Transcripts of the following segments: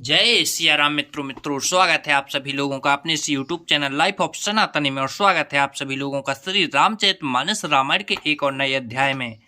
जय सिया राम। मित्रों स्वागत है आप सभी लोगों का अपने इस यूट्यूब चैनल लाइफ ऑफ सनातनी में, और स्वागत है आप सभी लोगों का श्री रामचरितमानस रामायण के एक और नए अध्याय में।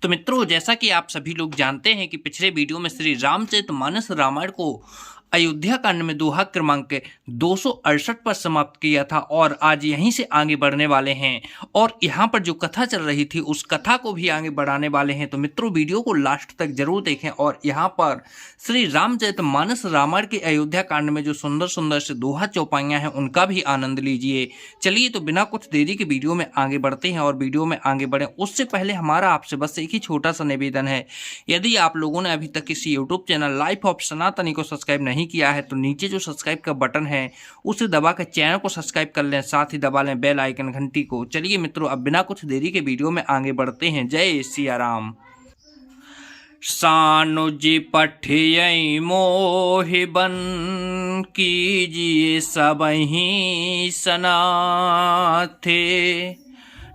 तो मित्रों, जैसा कि आप सभी लोग जानते हैं कि पिछले वीडियो में श्री रामचरितमानस रामायण को अयोध्या कांड में दोहा क्रमांक 268 पर समाप्त किया था, और आज यहीं से आगे बढ़ने वाले हैं और यहाँ पर जो कथा चल रही थी उस कथा को भी आगे बढ़ाने वाले हैं। तो मित्रों, वीडियो को लास्ट तक जरूर देखें और यहाँ पर श्री रामचरितमानस रामायण के अयोध्या कांड में जो सुंदर सुंदर से दोहा चौपाइयाँ हैं उनका भी आनंद लीजिए। चलिए, तो बिना कुछ देरी के वीडियो में आगे बढ़ते हैं, और वीडियो में आगे बढ़ें उससे पहले हमारा आपसे बस एक ही छोटा सा निवेदन है। यदि आप लोगों ने अभी तक इस यूट्यूब चैनल लाइफ ऑफ सनातनी को सब्सक्राइब नहीं किया है तो नीचे जो सब्सक्राइब का बटन है उसे दबा कर चैनल को सब्सक्राइब कर लें, साथ ही दबा लें बेल आइकन घंटी को। चलिए मित्रों, अब बिना कुछ देरी के वीडियो में आगे बढ़ते हैं। जय सिया राम। सानुज पठियई मोहि बन कीजिए सबहि सनाथे,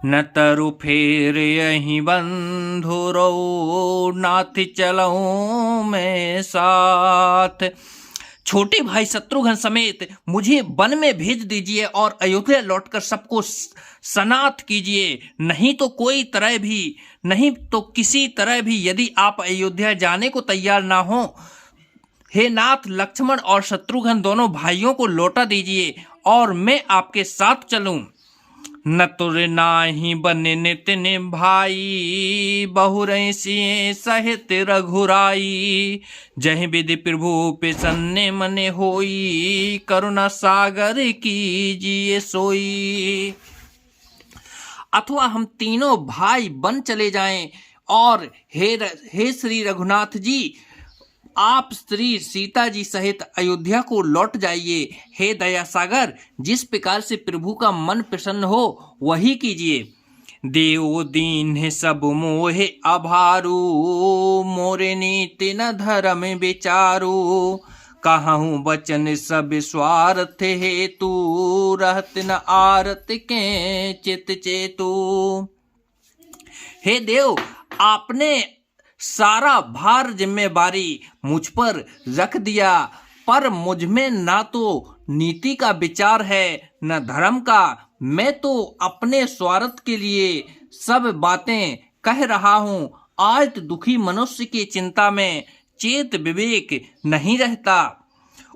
न तरु फेर यही बंधु रो नाथ चलऊं मैं साथ। छोटे भाई शत्रुघ्न समेत मुझे वन में भेज दीजिए और अयोध्या लौटकर सबको सनाथ कीजिए, नहीं तो किसी तरह भी यदि आप अयोध्या जाने को तैयार ना हो, हे नाथ लक्ष्मण और शत्रुघ्न दोनों भाइयों को लौटा दीजिए और मैं आपके साथ चलूं। न तुर नाही बने नितिन भाई, बहुरैसी सहित रघुराई, जहि विधि प्रभु प्रसन्न मने होई, करुणा सागर कीजिए सोई। अथवा हम तीनों भाई बन चले जाएं और हे श्री रघुनाथ जी, आप श्री सीता जी सहित अयोध्या को लौट जाइए। हे दया सागर, जिस प्रकार से प्रभु का मन प्रसन्न हो वही कीजिए। देव दीन है सब मोहे अभारू, मोरे नीति न धर्म विचारू, कहूँ बचन सब स्वार्थ हेतु, रहत न आरत के चित चेतु। हे देव, आपने सारा भार जिम्मेवारी मुझ पर रख दिया, पर मुझ में ना तो नीति का विचार है न धर्म का। मैं तो अपने स्वार्थ के लिए सब बातें कह रहा हूँ। आज दुखी मनुष्य की चिंता में चेत विवेक नहीं रहता।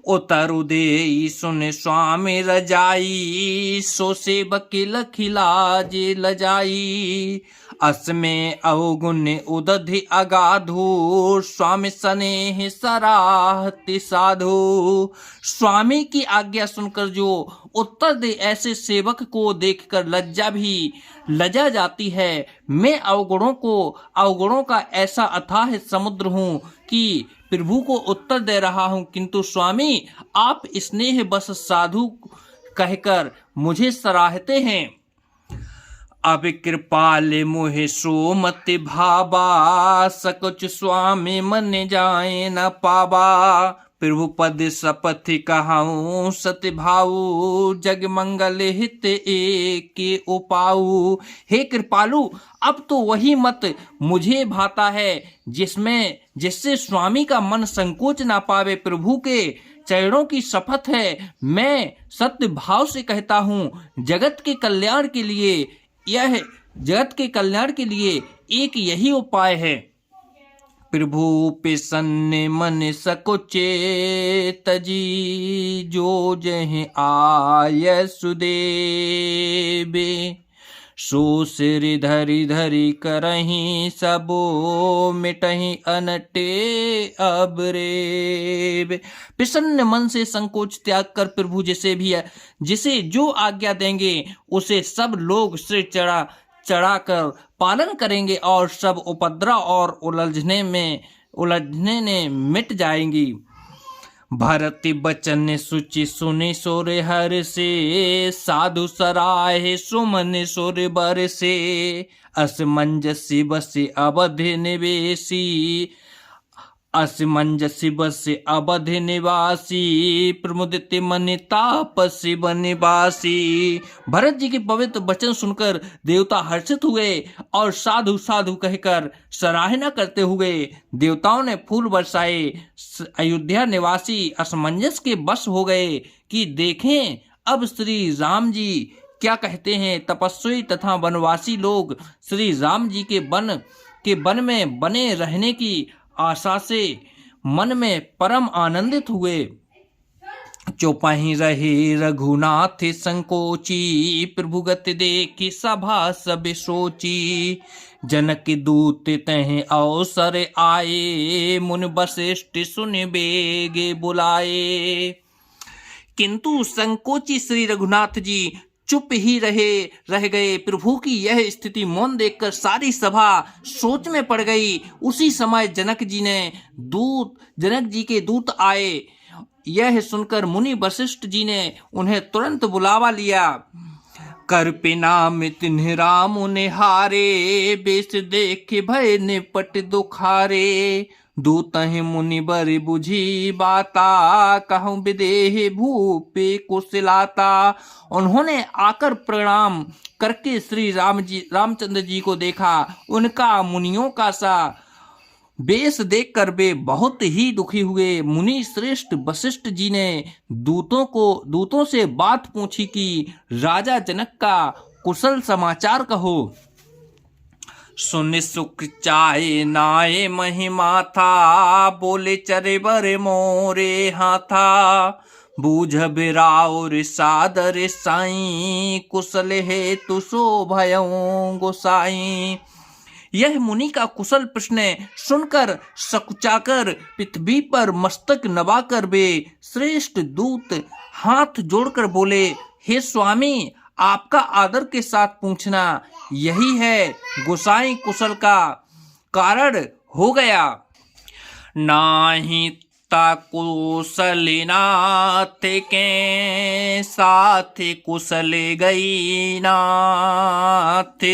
उतरु दे सुन स्वामी रजाई, सो सेवक लखिलाज लजाई, असमें अवगुण उदधि अगाधु, स्वामी स्नेह सराहति साधु। स्वामी की आज्ञा सुनकर जो उत्तर दे, ऐसे सेवक को देखकर लजा जाती है। मैं अवगुणों का ऐसा अथाह समुद्र हूँ कि प्रभु को उत्तर दे रहा हूँ, किंतु स्वामी आप स्नेह बस साधु कहकर मुझे सराहते हैं। अब कृपाल मोहे सो मति भाबा, सकुच स्वामी मन जाए न पाबा, प्रभु पद सपथि कहूँ सत्य भाऊ, जग मंगल हित एक उपाऊ। हे कृपालु, अब तो वही मत मुझे भाता है जिससे स्वामी का मन संकोच ना पावे। प्रभु के चरणों की शपथ है, मैं सत्य भाव से कहता हूँ, जगत के कल्याण के लिए एक यही उपाय है। प्रभु प्रसन्न मन सकुचे तजी, जो जहि आय सुदेबे, सो सिर धरि धरि करहि, सबो मिटहि अनटे अब रे। प्रसन्न मन से संकोच त्याग कर प्रभु जिसे जो आज्ञा देंगे उसे सब लोग सिर चढ़ाकर पालन करेंगे और सब उपद्रव और उलझने ने मिट जाएंगी। भरति बचन सुचि सुनि सोर हर से, साधु सराहे सुमन सोर बर से, असमंजसी बसे अवध निवेशी, असमंजस बस अवध निवासी, प्रमुदित मन तापसी वनवासी। भरत जी के पवित्र वचन सुनकर देवता हर्षित हुए और साधु साधु कहकर सराहना करते हुए देवताओं ने फूल बरसाए। अयोध्या निवासी असमंजस के बस हो गए कि देखें अब श्री राम जी क्या कहते हैं। तपस्वी तथा वनवासी लोग श्री राम जी के वन में बने रहने की आशा से मन में परम आनंदित हुए। चौपाही रहे रघुनाथ संकोची, प्रभुगत देखी सभा सब सोची। जनक दूत तह अवसर आए, मुनि वशिष्ठ सुन बेगे बुलाए। किंतु संकोची श्री रघुनाथ जी चुप ही रह गए। प्रभु की यह स्थिति मौन देखकर सारी सभा सोच में पड़ गई। उसी समय जनक जी के दूत आए। यह सुनकर मुनि वशिष्ठ जी ने उन्हें तुरंत बुलावा लिया। कर नाम तिन्ह राम निहारे, बेस देख भय निपट दुखारे। दूतहि मुनि बर बुझी बाता, कहूँ विदेह भूपे कुशलाता। उन्होंने आकर प्रणाम करके श्री रामचंद्र जी को देखा। उनका मुनियों का सा बेस देखकर वे बहुत ही दुखी हुए। मुनि श्रेष्ठ वशिष्ठ जी ने दूतों से बात पूछी कि राजा जनक का कुशल समाचार कहो। सुन सुख चाहे नाये महिमा था, बोले चरे बर मोरे हाथा। बूझ बिराउर सादर साई, कुशल है तु सो भयऊ गोसाई। यह मुनि का कुशल प्रश्न सुनकर सकुचाकर पृथ्वी पर मस्तक नवाकर वे श्रेष्ठ दूत हाथ जोड़कर बोले, हे स्वामी, आपका आदर के साथ पूछना यही है गोसाई कुशल का कारण हो गया। नाही ता कुशल नाथ के साथ कुशल गई नाथ।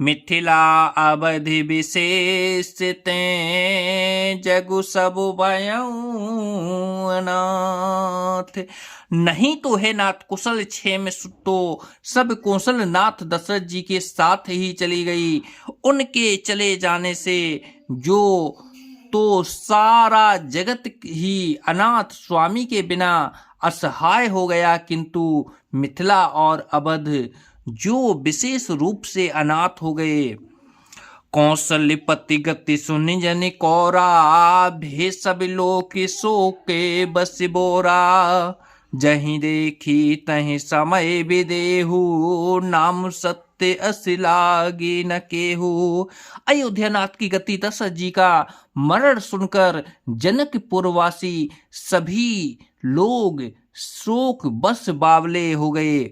मिथिला अवधि विशेष ते जगु सब भयऊ अनाथ। नहीं तो है नाथ कुशल क्षेम तो सब कौशल नाथ दशरथ जी के साथ ही चली गई। उनके चले जाने से जो तो सारा जगत ही अनाथ स्वामी के बिना असहाय हो गया, किंतु मिथिला और अवध जो विशेष रूप से अनाथ हो गए। कौशल्यपति गति सुनि जन कौरा, भे सब लोक शोके बस बोरा। जहीं देखी तहीं समय विदेहु, नाम सत्य अस लागी न केहू। अयोध्यानाथ की गति दशरथ जी का मरण सुनकर जनकपुरवासी सभी लोग शोक बस बावले हो गए,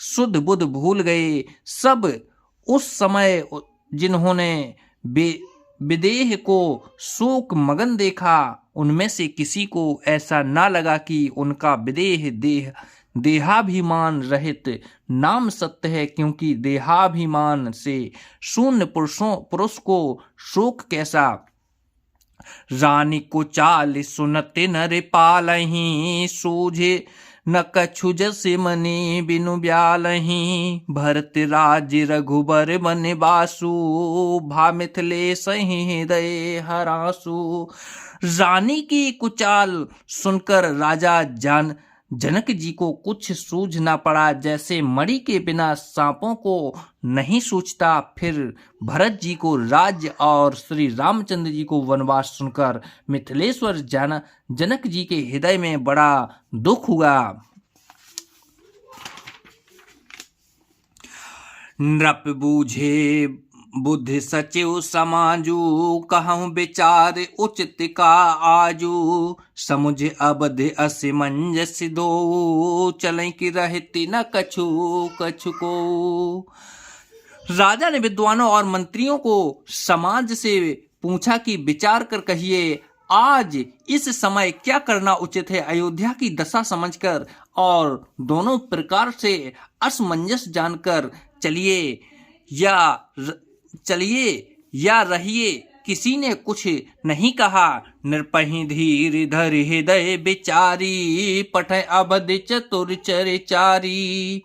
शुद्ध बुद्ध भूल गए। सब उस समय जिन्होंने विदेह को शोक मगन देखा, उनमें से किसी को ऐसा ना लगा कि उनका विदेह देहाभिमान रहित नाम सत्य है, क्योंकि देहाभिमान से शून्य पुरुष को शोक कैसा। रानी को चाल सुनते नर पालहीं, सूझे न कछु जस मनि बिनु ब्यालहीं। भरत राज रघुबर मन बासु, भा मिथिलेश हृदय हरासु। रानी की कुचाल सुनकर राजा जनक जी को कुछ सूझ ना पड़ा, जैसे मणि के बिना सांपों को नहीं सूझता। फिर भरत जी को राज्य और श्री रामचंद्र जी को वनवास सुनकर मिथिलेश्वर जनक जी के हृदय में बड़ा दुख हुआ। नृप बूझे बुद्धि सचिव समाजू, कहूँ विचार उचित का आजू। समुझ अबध असमंजस दो, चलें कि रहती न कछु को। राजा ने विद्वानों और मंत्रियों को समाज से पूछा कि विचार कर कहिए, आज इस समय क्या करना उचित है। अयोध्या की दशा समझकर और दोनों प्रकार से असमंजस जानकर चलिए या रहिए किसी ने कुछ नहीं कहा। नृपहि धीर धर हृदय बिचारी, पठय अबध चतुर चरिचारी।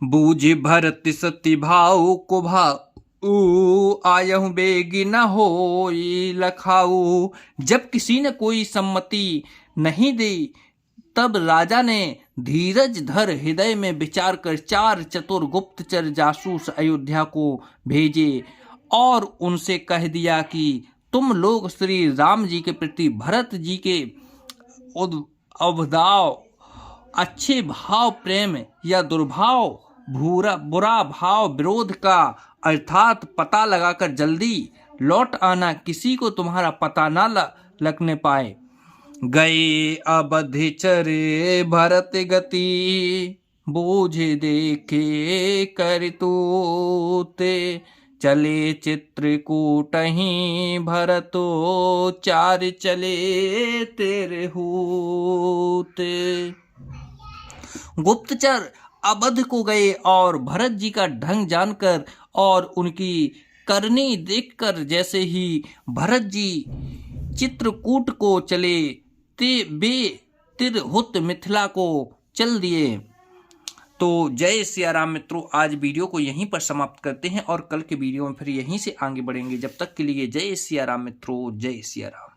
बूझ भरत सती भाऊ को भाऊ, आयहु बेगी न होई लखाऊ। जब किसी ने कोई सम्मति नहीं दी, तब राजा ने धीरज धर हृदय में विचार कर 4 चतुर गुप्तचर जासूस अयोध्या को भेजे और उनसे कह दिया कि तुम लोग श्री राम जी के प्रति भरत जी के अवदाव, अच्छे भाव प्रेम या दुर्भाव, बुरा भाव विरोध का अर्थात पता लगाकर जल्दी लौट आना, किसी को तुम्हारा पता ना लगने पाए। गए अबधि चरे भरत गति, बूझे देखे करतूते। चले चित्रकूटहि भरतो, 4 चले तेरे होते। गुप्तचर अबध को गए और भरत जी का ढंग जानकर और उनकी करनी देखकर जैसे ही भरत जी चित्रकूट को चले, ते बे तिरहुत मिथिला को चल दिए। तो जय सिया राम मित्रों, आज वीडियो को यहीं पर समाप्त करते हैं और कल के वीडियो में फिर यहीं से आगे बढ़ेंगे। जब तक के लिए जय सिया राम मित्रों, जय सिया राम।